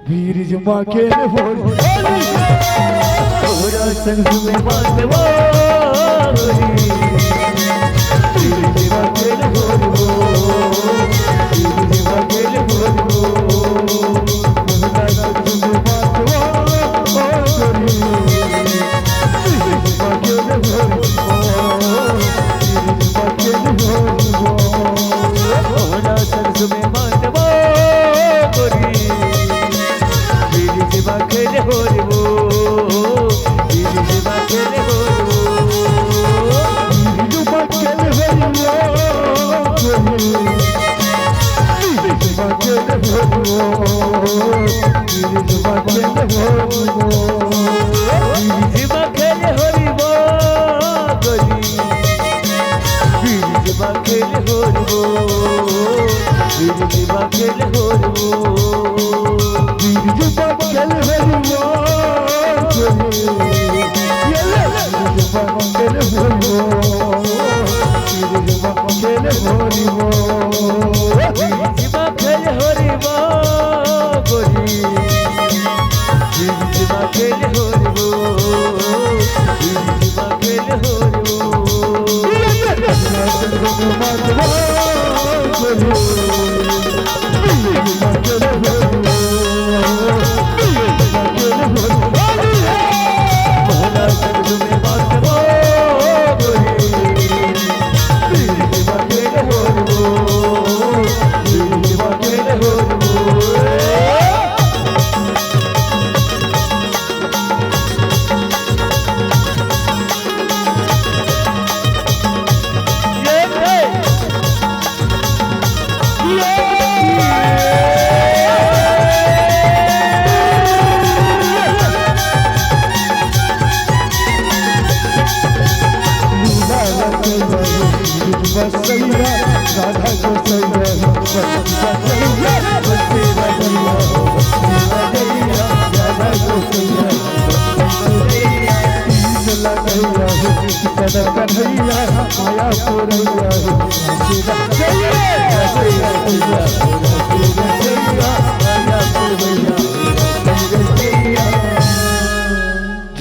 वीर जमा के संग में बात वो वीर जमा के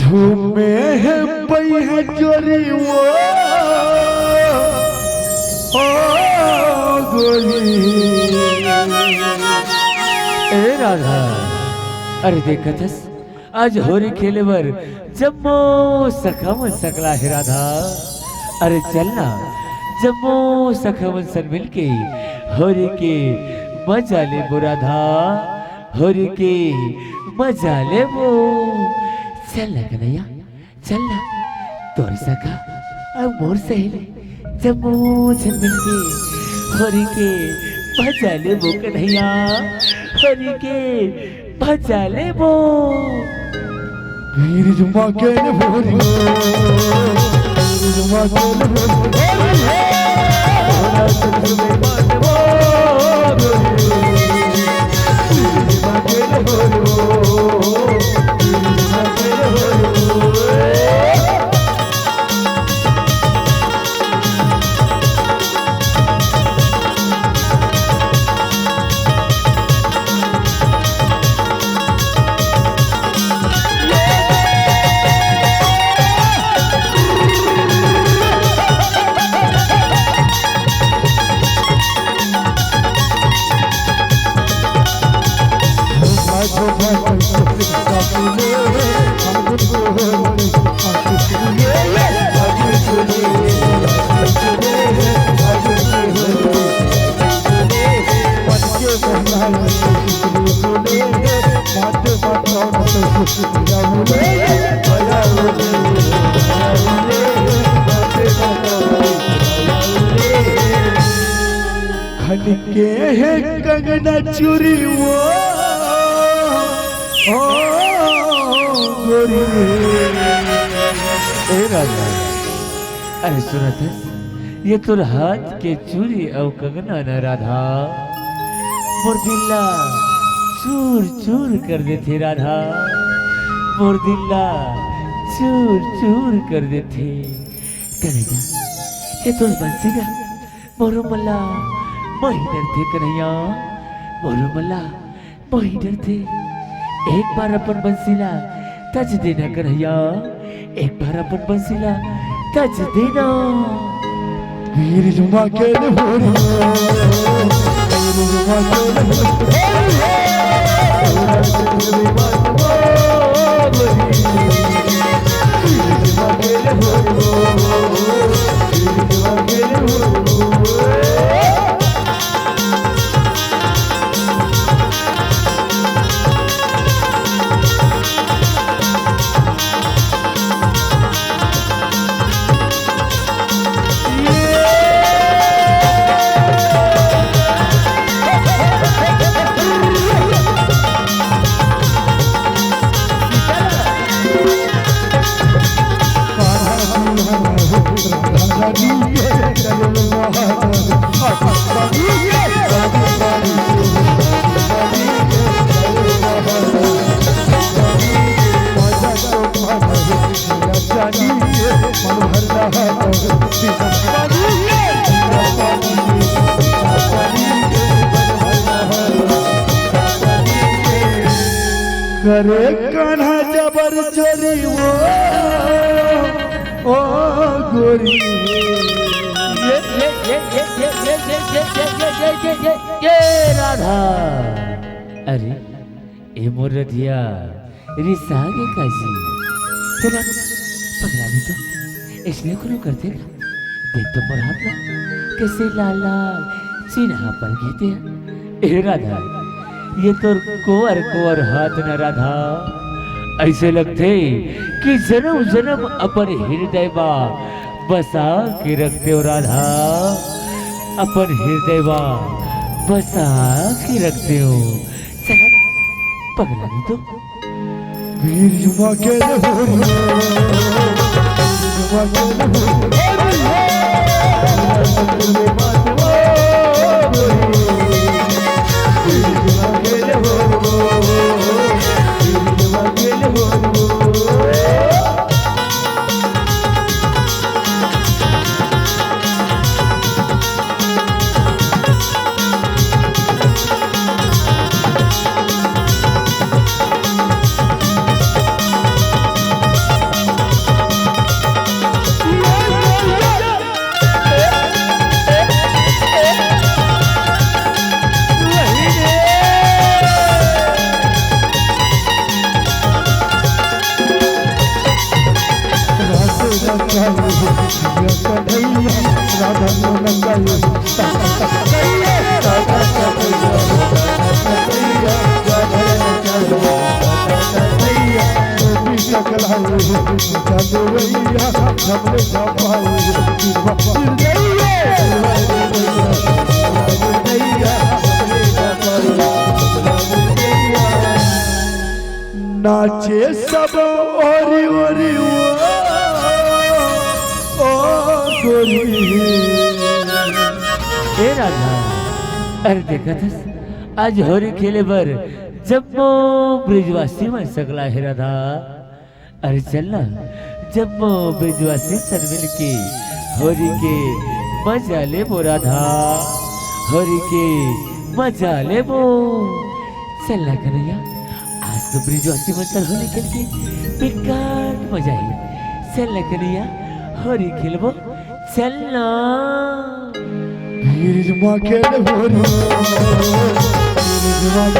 झूमे है पई है चोरी वो ए राधा अरे देखतस आज होरी खेले बर जम्मो सखम सकला है राधा। अरे चलना जम्मो सखम सन मिलके होरी के मजा ले वो राधा, होरी के मजा ले वो। चलना कन्हैया चलना तोर सखा अब मोर सहेली जम्मो सन मिलके होरी के मजा ले वो कन्हैया, होरी के मजा ले वो। वीर जुमा के भोरी वीर जुमा के भोरी खनके है कंगना चूरी वो गोरी। ए राजा अरे सुनत ये तोर हाथ के चूरी और कंगना न राधा मोर दिल्ला चूर चूर कर देते राधा, मोर दिल्ला चूर चूर कर देते। करेगा ये तोर बंसीगा मोर मल्ला मोही डरते कन्हैया मोरू मल्ला मोही डरते। एक बार अपन बंसीला तज देना कन्हैया, एक बार अपन बंसीला तज देना। वीर जुमा के होरी वीर जुमा के करे कान्हा जबर चोरी ओ गोरी। ये राधा। अरे ए मोर रधिया रिसागे काजी चला पगला भी तो इसलिए कोनो करते का देख तो मोर हाथ ना कैसे लाल लाल सीना पर घेते हैं। ए राधा ये तो कुंवर हाथ न राधा, ऐसे लगते कि जन्म जन्म अपन हृदय बा बसा के रखते हो राधा, अपन हृदय बा बसा के रखते हो। चला पगला नहीं तो वीर जुमा के नाचे सब ओरी ओरी ओ गोरी। ए राधा अरे देखा था आज होरी खेले बर जम्मो ब्रिजवासी में सकला है राधा। अरे चलना जम्मो ब्रिजवासी सब मिल के होरी के मजा ले बो राधा, होरी के मजा ले बो। चलना कन्हैया आज तो ब्रिजवासी मंचल होली खेल के बेकार मजा आई। चलना कन्हैया होरी खेलबो चलना। वीर जुमा के होरी वीर जुमा के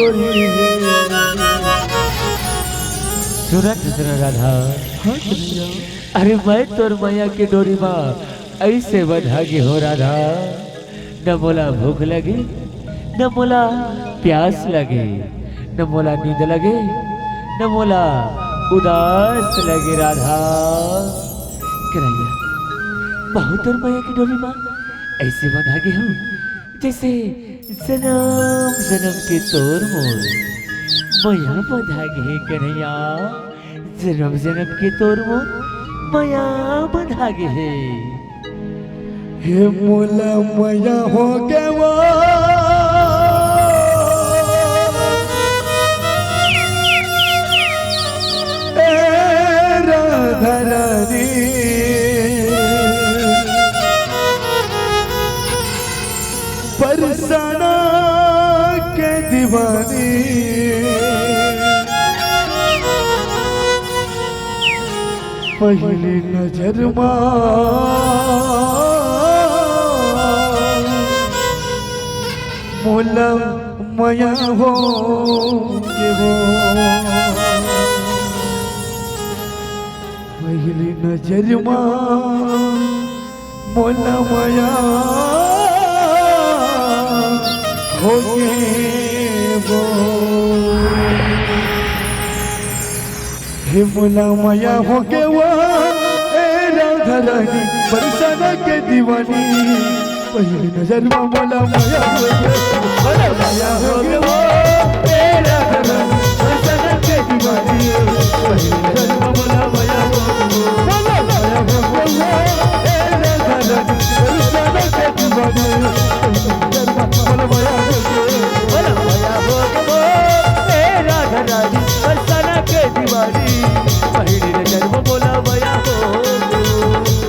गोरी। सुनत सुन राधा, हाँ कन्हैया। अरे मैं तोर मैया की डोरी माँ ऐसे बंधागी हो राधा, न मोला भूख लगी, न मोला प्यास लगे, न मोला नींद लगे, न मोला उदास लगे राधा। कन्हैया बहुत तोर मैया की डोरी माँ ऐसे बंधागी हूँ जैसे जन्म जन्म के तोर मोर मैया बंधागी है कन्हैया, जन्म जन्म के तोर मोर मैया बंधागी है। हे मोला मैया हो गवा राधा रानी, बरसाना के दीवानी, पहली नजर मोला मया हो के वो, पहली नजर मोला मया हो के वो। हे मोला मया हो के वो राधा रानी, बरसाना के दीवानी, पहली नजर में मोला मया हो के, मोला मया हो के वो राधा रानी, बरसाना के दीवानी, पहली नजर में मोला मया हो के, मोला मया हो के वो राधा रानी, बरसाना के दीवानी, पहली नजर में मोला मया हो के, मोला मया हो के वो राधा रानी, बरसाना के दीवानी, पहली नजर में मोला मया हो के,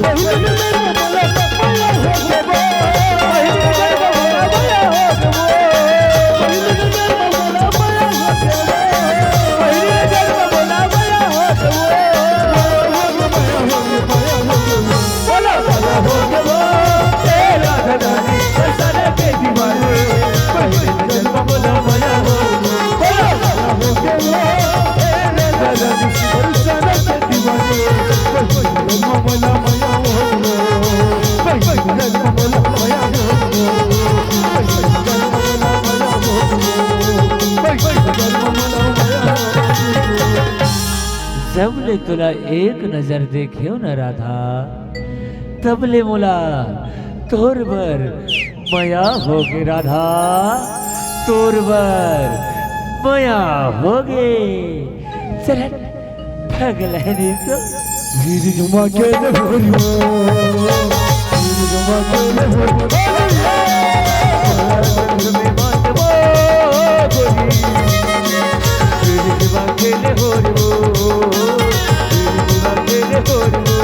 पहली नजर में मोला मया हो के वो, पहली नजर में मोला मया हो के वो, पहली नजर में मोला मया हो के वो, पहली नजर में मोला मया हो के वो, मोला मया हो के वो राधा रानी, बरसाना के दीवानी, पहली नजर में मोला मया हो के वो, मोला मया हो के वो राधा रानी, बरसाना के दीवानी, पहली नजर में मोला मया हो के वो, पहली नजर में मोला मया हो के वो, पहली नजर में मोला मया हो के वो, पहली नजर में मोला मया हो के वो। जब ले तुला एक नजर देखियो न राधा, तब ले मोला तोर बर मया होगे राधा, तोर बर मया होगे। चल पगल है रे तो वीर जुमा के होरियो, वीर जुमा के होरियो, में बात वो गोरी, तेरी दीवा के ले हो रे वो, तेरी दीवा के ले हो रे वो।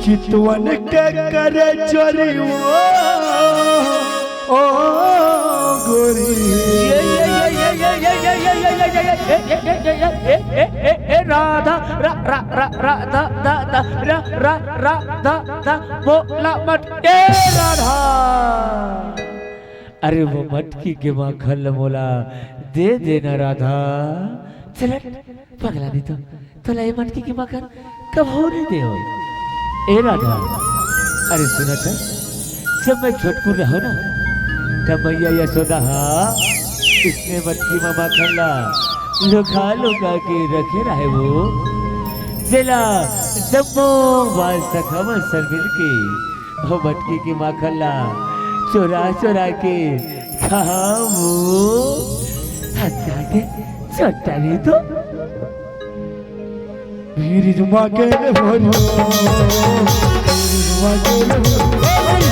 चितवन के करे चोरी ओ गोरी, राधा राधा राधा बोला मटके राधा। अरे वो मटकी के माखन मोला दे देना राधा। चल पगला नहीं तो ये मटकी की माखन कब होने दे हो ए राधा। अरे सुना था जब मैं छोटकू रहो ना तब मैया यशोदा इसने मटकी में माखन ला लुका लुका के रखे रहे वो जिला जम्मो बाल सखा में सर मिल के वो मटकी की माखन ला चुरा चुरा के खाओ हत्या के चट्टा नहीं तो वीर जुमा के भोलो जुमा के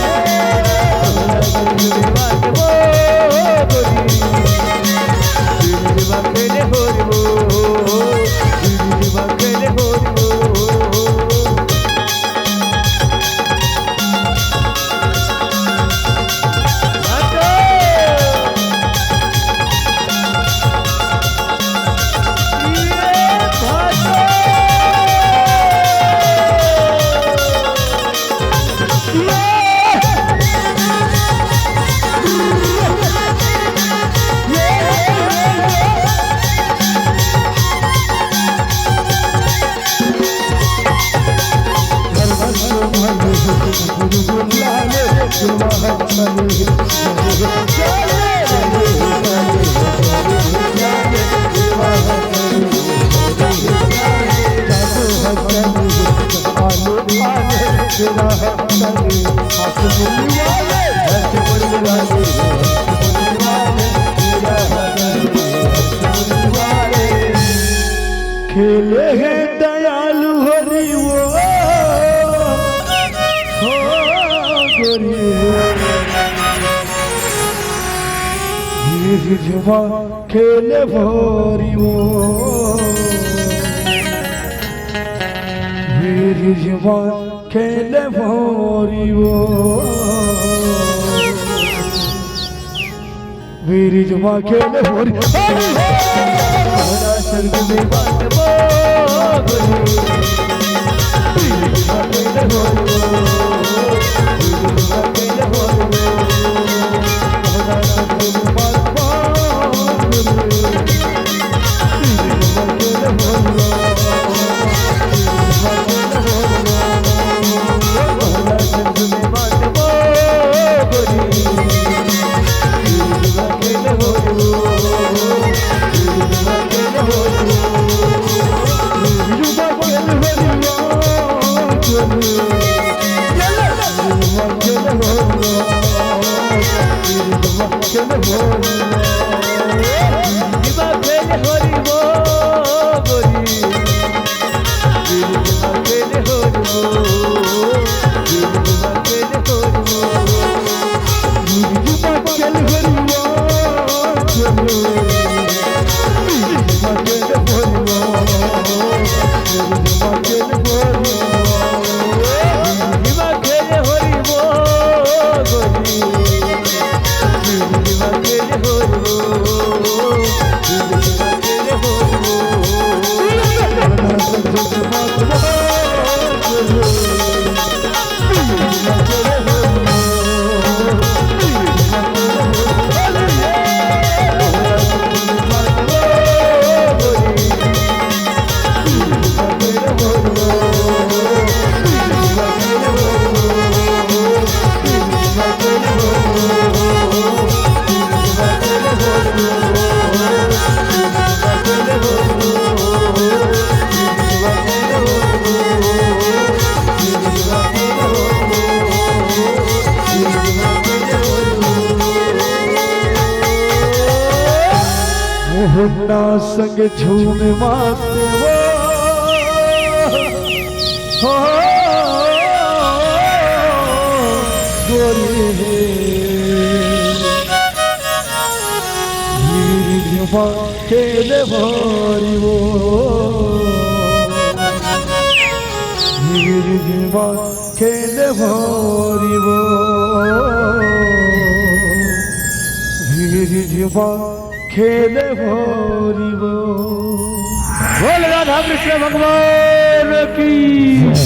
खेले हैं दयालु हरि वो हो गोरी वीर जुमा खेले भोरी वो वीर जुमा खेले भोरी वो वीर जुमा खेले भोरी स्वर्ग में बात संग झूम माते वो हो गोरी वीर जुमा खेले भोरी वो वीर जुमा खेले भोरी वो वीर जुमा खेले भोरी वो। बोल राधा कृष्ण भगवान की।